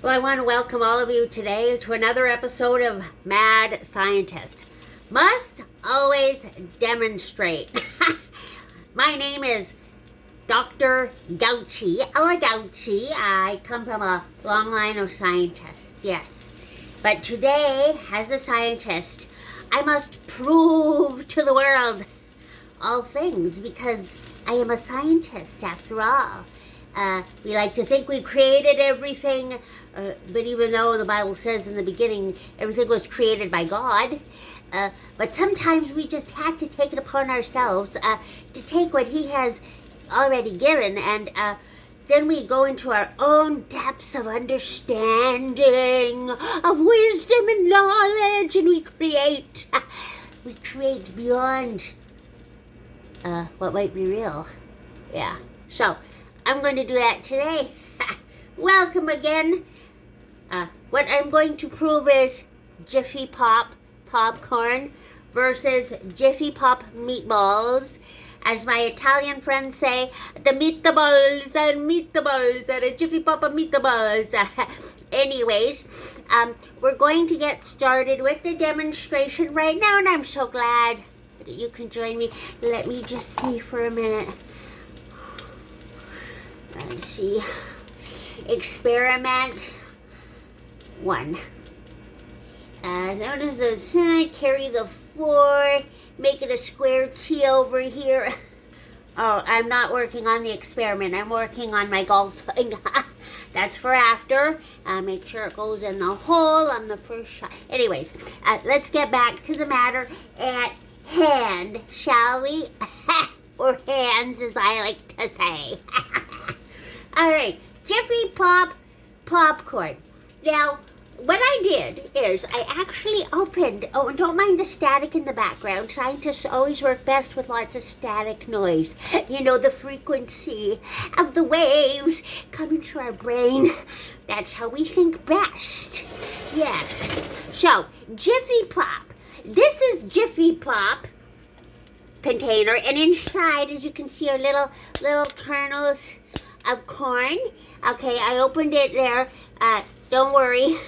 Well, I want to welcome all of you today to another episode of Mad Scientist. Must always demonstrate. My name is Dr. Gauchi, Ella Gauchi. I come from a long line of scientists, yes. But today, as a scientist, I must prove to the world all things because I am a scientist after all. We like to think we created everything, but even though the Bible says in the beginning everything was created by God, but sometimes we just had to take it upon ourselves to take what He has already given, and then we go into our own depths of understanding, of wisdom and knowledge, and we create beyond what might be real. Yeah, so I'm going to do that today. Welcome again. What I'm going to prove is Jiffy Pop popcorn versus Jiffy Pop meatballs. As my Italian friends say, the meatzaballza and a Jiffy Pop meatballs. Anyways, we're going to get started with the demonstration right now, and I'm so glad that you can join me. Let me just see for a minute. Let's see. Experiment 1. Notice the carry the 4, make it a square T over here. Oh, I'm not working on the experiment. I'm working on my golfing. That's for after. Make sure it goes in the hole on the first shot. Anyways, let's get back to the matter at hand, shall we? Or hands, as I like to say. All right, Jiffy Pop popcorn. Now, what I did is I actually opened, and don't mind the static in the background. Scientists always work best with lots of static noise. You know, the frequency of the waves coming to our brain. That's how we think best. Yes. So, Jiffy Pop. This is Jiffy Pop container, and inside, as you can see, are little kernels of corn. Okay, I opened it there. Don't worry,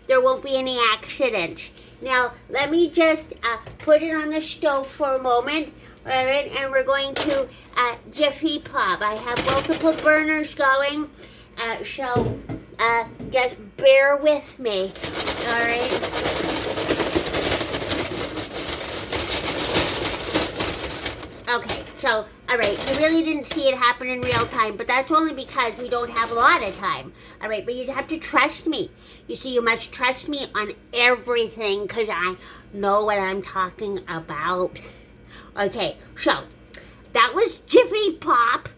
there won't be any accidents. Now, let me just put it on the stove for a moment. All right, and we're going to Jiffy Pop. I have multiple burners going, so just bear with me. All right. Okay, so, all right, you really didn't see it happen in real time, but that's only because we don't have a lot of time. All right, but you'd have to trust me. You see, you must trust me on everything because I know what I'm talking about. Okay, so, that was Jiffy Pop.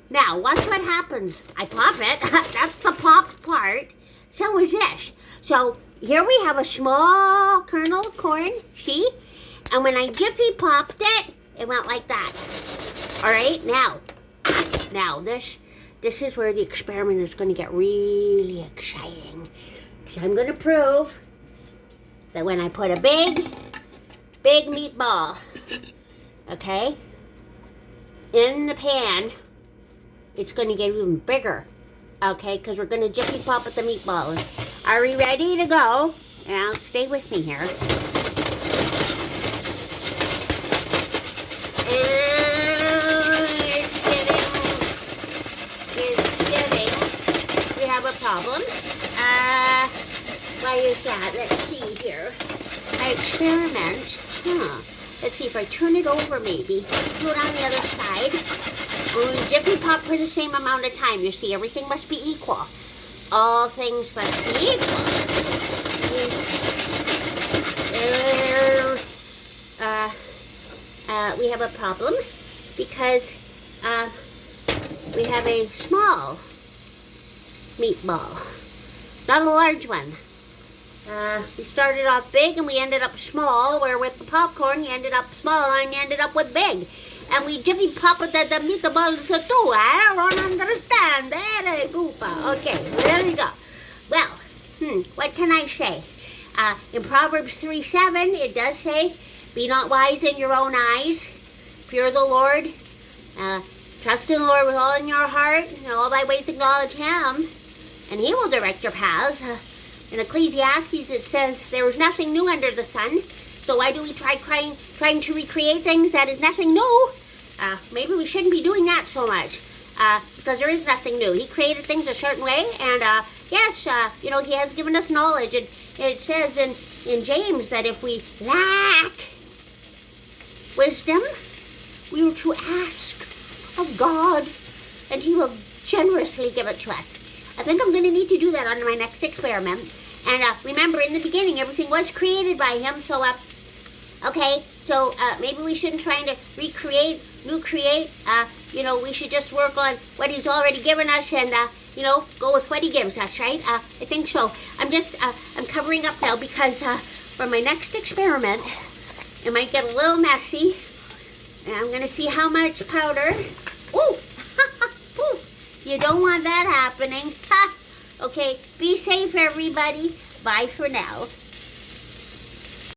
Now, watch what happens. I pop it. That's the pop part. So is this. So, here we have a small kernel of corn, see? And when I Jiffy Popped it, it went like that. All right, now this is where the experiment is going to get really exciting. So I'm going to prove that when I put a big meatball, okay, in the pan, it's going to get even bigger, okay, because we're going to Jiffy Pop with the meatballs. Are we ready to go? Now, stay with me here. Problem. Why is that? Let's see here. I experiment. Let's see if I turn it over maybe. Do it on the other side. Jiffy Pop for the same amount of time. You see, everything must be equal. All things must be equal. We have a problem because we have a small meatball, not a large one. We started off big and we ended up small, where with the popcorn you ended up small and you ended up with big. And we Jiffy Pop with the meatballs too. I don't understand. Okay, there we go. Well, what can I say? In Proverbs 3:7, it does say, be not wise in your own eyes. Fear the Lord. Trust in the Lord with all in your heart. And all thy ways acknowledge Him. and he will direct your paths. In Ecclesiastes it says there is nothing new under the sun. So why do we trying to recreate things that is nothing new? Maybe we shouldn't be doing that so much. Because there is nothing new. He created things a certain way, and yes, he has given us knowledge. And it says in James that if we lack wisdom, we are to ask of God, and he will generously give it to us. I think I'm going to need to do that on my next experiment. And remember, in the beginning, everything was created by him. So, maybe we shouldn't try to recreate, we should just work on what he's already given us and, go with what he gives us, right? I think so. I'm covering up now because for my next experiment, it might get a little messy. And I'm going to see how much powder. Ooh! You don't want that happening. Okay, be safe, everybody. Bye for now.